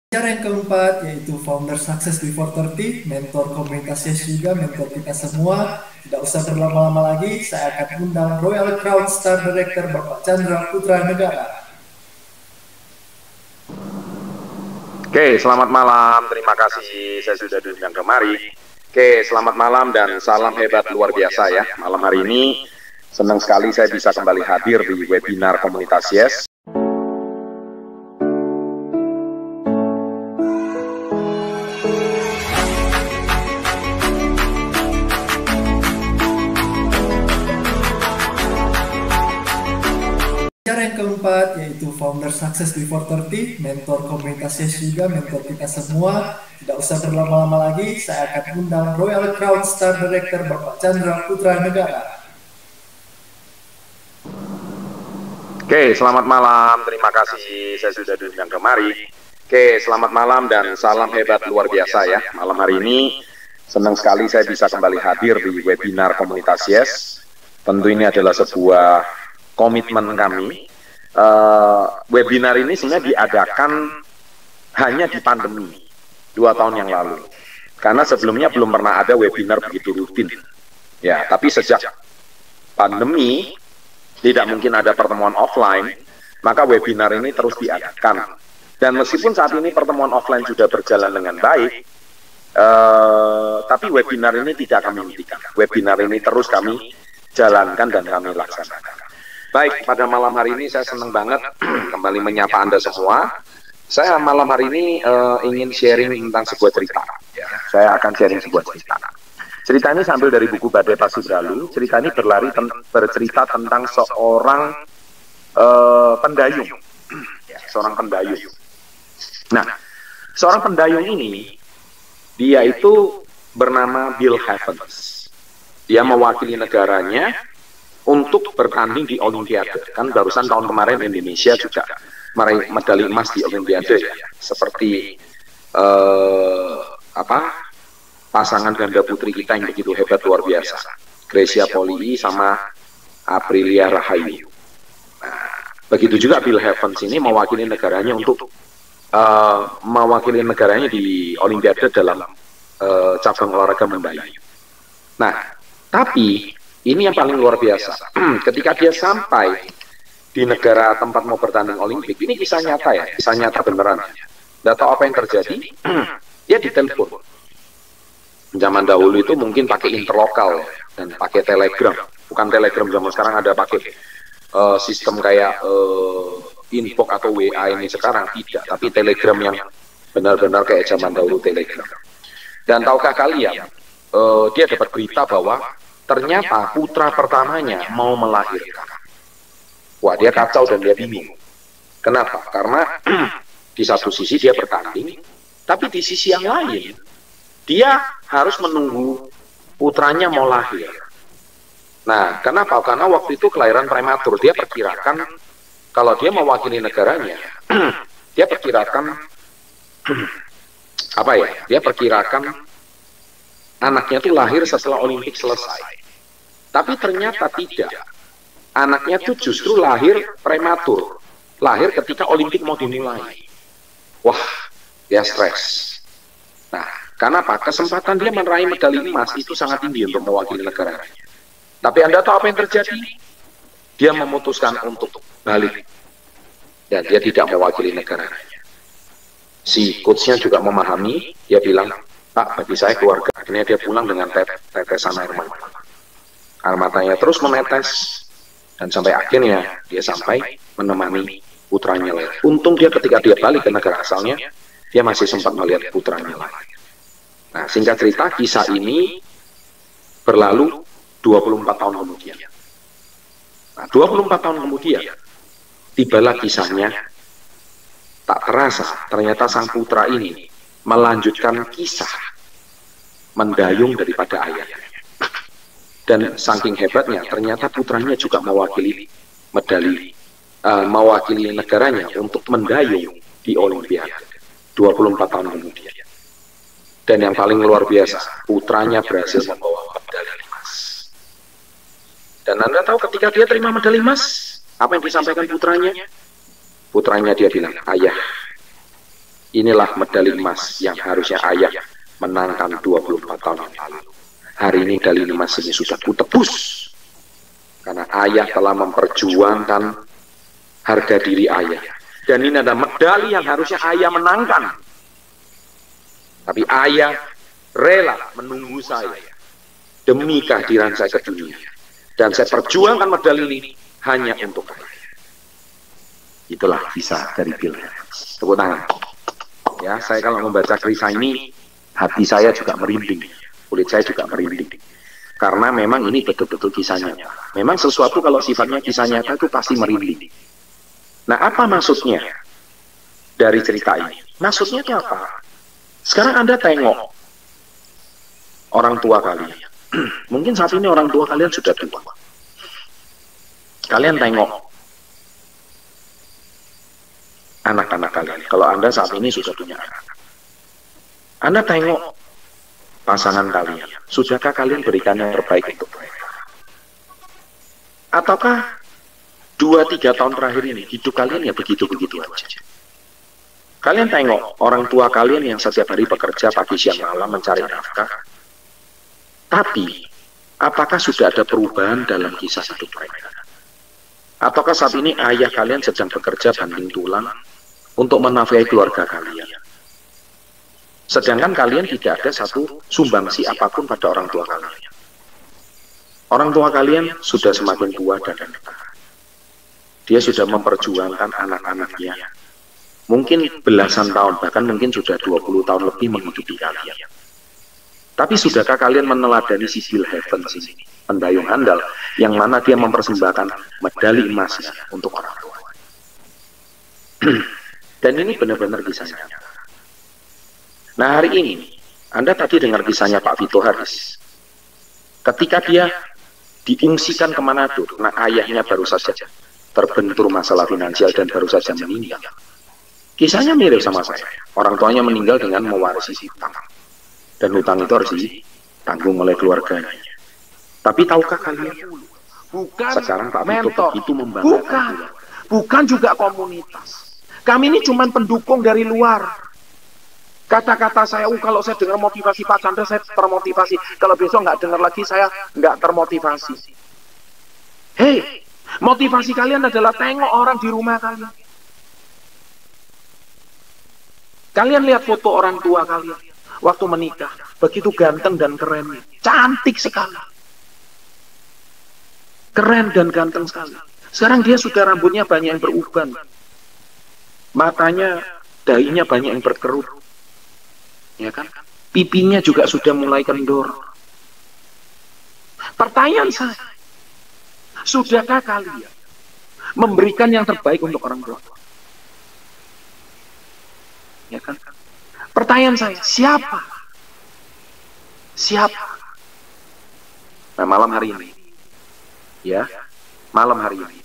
Cara yang keempat yaitu founder Success Before 30, mentor komunitas Yes juga, mentor kita semua. Tidak usah berlama-lama lagi, saya akan undang Royal Crown Star Director Bapak Chandra Putra Negara. Oke, selamat malam. Terima kasih saya sudah diundang kemari. Oke, selamat malam dan salam hebat luar biasa ya. Malam hari ini senang sekali saya bisa kembali hadir di webinar Komunitas Yes. Cara yang keempat yaitu founder Success Before 30, mentor komunitas Yes juga, mentor kita semua. Tidak usah berlama-lama lagi, saya akan undang Royal Crown Star Director Bapak Chandra Putra Negara. Oke, selamat malam. Terima kasih saya sudah diundang kemari. Oke, selamat malam dan salam hebat luar biasa ya. Malam hari ini senang sekali saya bisa kembali hadir di webinar Komunitas Yes. Tentu ini adalah sebuah komitmen kami. Webinar ini sebenarnya diadakan hanya di pandemi 2 tahun yang lalu. Karena sebelumnya belum pernah ada webinar begitu rutin. Ya, tapi sejak pandemi tidak mungkin ada pertemuan offline, maka webinar ini terus diadakan. Dan meskipun saat ini pertemuan offline sudah berjalan dengan baik, tapi webinar ini tidak kami hentikan. Webinar ini terus kami jalankan dan kami laksanakan. Baik, pada malam hari ini saya senang banget kembali menyapa Anda semua. Saya malam hari ini ingin sharing tentang sebuah cerita. Ya, saya akan sharing sebuah cerita. Cerita ini sambil dari buku Badai Pasti Berlalu. Cerita ini bercerita tentang seorang pendayung. Ya, seorang pendayung. Nah, seorang pendayung ini, dia itu bernama Bill Evans. Dia mewakili negaranya untuk bertanding di Olimpiade. Kan barusan tahun kemarin Indonesia juga meraih medali emas di Olimpiade ya. Seperti pasangan ganda putri kita yang begitu hebat luar biasa, Grecia Poli sama Aprilia Rahayu. Nah, begitu juga Bill Evans ini mewakili negaranya untuk mewakili negaranya di Olimpiade dalam cabang olahraga mendayung. Nah, tapi ini yang paling luar biasa. Ketika dia sampai di negara tempat mau bertanding Olimpik, ini kisah nyata ya, kisah nyata beneran. Nggak tahu apa yang terjadi, dia ditelepon. Zaman dahulu itu mungkin pakai interlokal dan pakai telegram. Bukan telegram zaman sekarang ada pakai sistem kayak inbox atau WA ini sekarang tidak, tapi telegram yang benar-benar kayak zaman dahulu telegram. Dan tahukah kalian, dia dapat berita bahwa ternyata putra pertamanya mau melahirkan. Wah, dia kacau dan dia bingung. Kenapa? Karena di satu sisi dia bertanding, tapi di sisi yang lain dia harus menunggu putranya mau lahir. Nah, kenapa? Karena waktu itu kelahiran prematur. Dia perkirakan kalau dia mewakili negaranya, dia perkirakan Dia perkirakan anaknya itu lahir setelah Olimpik selesai. Tapi ternyata tidak. Anaknya itu justru lahir prematur. Lahir ketika Olimpik mau dimulai. Wah, dia stres. Nah, kenapa? Kesempatan dia meraih medali emas itu sangat tinggi untuk mewakili negaranya. Tapi Anda tahu apa yang terjadi? Dia memutuskan untuk balik. Dan dia tidak mewakili negaranya. Si coachnya juga memahami. Dia bilang, Pak, bagi saya keluarga. Akhirnya dia pulang dengan tetesan air mata. Air matanya terus menetes. Dan sampai akhirnya dia sampai menemani putranya lahir. Untung dia ketika dia balik ke negara asalnya, dia masih sempat melihat putranya lahir. Nah, singkat cerita, kisah ini berlalu 24 tahun kemudian. Nah, 24 tahun kemudian, tibalah kisahnya. Tak terasa, ternyata sang putra ini melanjutkan kisah mendayung daripada ayahnya. Dan saking hebatnya, ternyata putranya juga mewakili mewakili negaranya untuk mendayung di Olimpiade 24 tahun kemudian. Dan yang paling luar biasa, putranya berhasil membawa medali emas. Dan Anda tahu ketika dia terima medali emas, apa yang disampaikan putranya? Putranya dia bilang, ayah, Inilah medali emas yang harusnya ayah menangkan 24 tahun yang lalu. Hari ini medali emas ini sudah kutebus. Karena ayah telah memperjuangkan harga diri ayah. Dan ini adalah medali yang harusnya ayah menangkan. Tapi ayah rela menunggu saya demi kehadiran saya ke dunia. Dan saya perjuangkan medali ini hanya untuk ayah. Itulah kisah dari Bill Evans. Tepuk tangan. Ya, saya kalau membaca kisah ini, hati saya juga merinding, kulit saya juga merinding. Karena memang ini betul-betul kisah nyata. Memang sesuatu kalau sifatnya kisah nyata itu pasti merinding. Nah, apa maksudnya dari cerita ini? Maksudnya itu apa? Sekarang Anda tengok orang tua kalian. Mungkin saat ini orang tua kalian sudah tua. Kalian tengok anak-anak kalian. Kalau Anda saat ini sudah punya anak. Anda tengok pasangan kalian. Sudahkah kalian berikan yang terbaik untuk mereka? Ataukah 2-3 tahun terakhir ini hidup kalian ya begitu-begitu aja? Kalian tengok orang tua kalian yang setiap hari bekerja pagi siang malam mencari nafkah. Tapi apakah sudah ada perubahan dalam kisah hidup mereka? Ataukah saat ini ayah kalian sedang bekerja banting tulang untuk menafkahi keluarga kalian? Sedangkan kalian tidak ada satu sumbangsi apapun pada orang tua kalian. Orang tua kalian sudah semakin tua dan renta. Dia sudah memperjuangkan anak-anaknya. Mungkin belasan tahun, bahkan mungkin sudah 20 tahun lebih menghidupi kalian. Tapi sudahkah kalian meneladani si Bill Evans ini, pendayung handal, yang mana dia mempersembahkan medali emasnya untuk orang tua? Dan ini benar-benar kisahnya. Nah, hari ini, Anda tadi dengar kisahnya Pak Vito Haris. Ketika dia diungsikan ke Manado, nah ayahnya baru saja terbentur masalah finansial dan baru saja meninggal. Kisahnya mirip sama saya. Orang tuanya meninggal dengan mewarisi hutang. Dan hutang itu harus ditanggung oleh keluarganya. Tapi tahukah kalian? Bukan sekarang Pak mentor, itu membanggakan. bukan juga komunitas. Kami ini cuma pendukung dari luar. Kata-kata saya, kalau saya dengar motivasi Pak Chandra, saya termotivasi. Kalau besok nggak dengar lagi, saya nggak termotivasi. Hei, motivasi kalian adalah tengok orang di rumah kalian. Kalian lihat foto orang tua kalian waktu menikah, begitu ganteng dan keren, cantik sekali, keren dan ganteng sekali. Sekarang dia sudah rambutnya banyak yang beruban, matanya, dahinya banyak yang berkerut, ya kan? Pipinya juga sudah mulai kendor. Pertanyaan saya, sudahkah kalian memberikan yang terbaik untuk orang tua? Ya kan? Pertanyaan saya, siapa? Siapa? Nah, malam hari ini, ya, malam hari ini,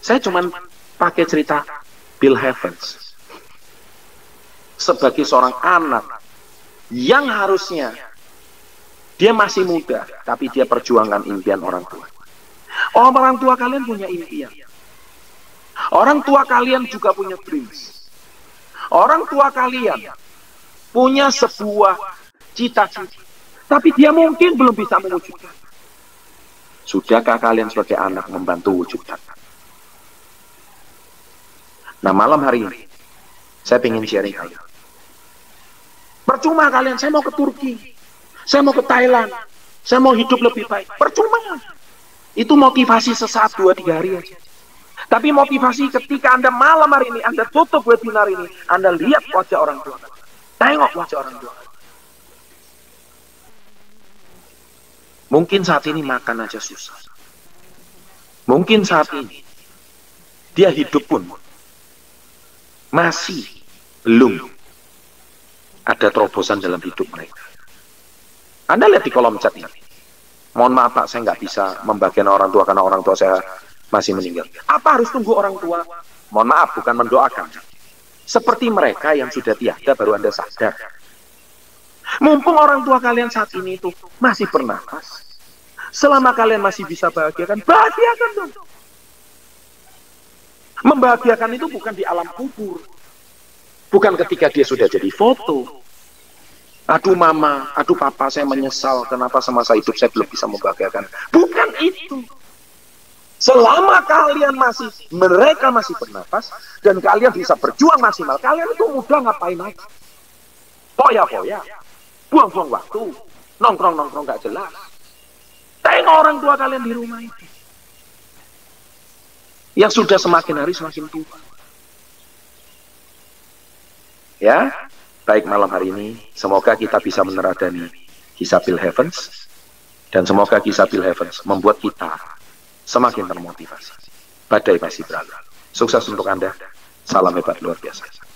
Saya cuma pakai cerita Bill Evans sebagai seorang anak yang harusnya dia masih muda, tapi dia perjuangkan impian orang tua. Orang tua kalian punya impian. Orang tua kalian juga punya dreams. Orang tua kalian punya sebuah cita-cita, tapi dia mungkin belum bisa mewujudkan. sudahkah kalian sebagai anak membantu wujudkan? Nah, malam hari ini, saya ingin sharing kalian. Percuma kalian, saya mau ke Turki, saya mau ke Thailand, saya mau hidup lebih baik. Percuma. Itu motivasi sesaat 2-3 hari aja. Tapi motivasi ketika Anda malam hari ini, Anda tutup webinar ini, Anda lihat wajah orang tua. Tengok wajah orang tua. Mungkin saat ini makan aja susah. Mungkin saat ini dia hidup pun masih belum ada terobosan dalam hidup mereka. Anda lihat di kolom chat ini. Mohon maaf Pak, saya nggak bisa membagikan orang tua karena orang tua saya masih meninggal. Apa harus tunggu orang tua? Mohon maaf, bukan mendoakan. Seperti mereka yang sudah tiada baru Anda sadar. Mumpung orang tua kalian saat ini itu masih bernapas. Selama kalian masih bisa bahagiakan, bahagiakan dong. Membahagiakan itu bukan di alam kubur. Bukan ketika dia sudah jadi foto. Aduh mama, aduh papa, saya menyesal kenapa semasa hidup saya belum bisa membahagiakan. Bukan itu. Selama kalian mereka masih bernafas, dan kalian bisa berjuang maksimal, kalian itu mudah ngapain aja. Poya-poya, buang-buang waktu, nongkrong-nongkrong gak jelas. Tengok orang tua kalian di rumah itu, yang sudah semakin hari semakin tua. Ya, baik malam hari ini, semoga kita bisa meneladani kisah Bill Heavens, dan semoga kisah Bill Heavens membuat kita semakin termotivasi. Badai pasti berlalu. Sukses untuk Anda. Salam hebat luar biasa.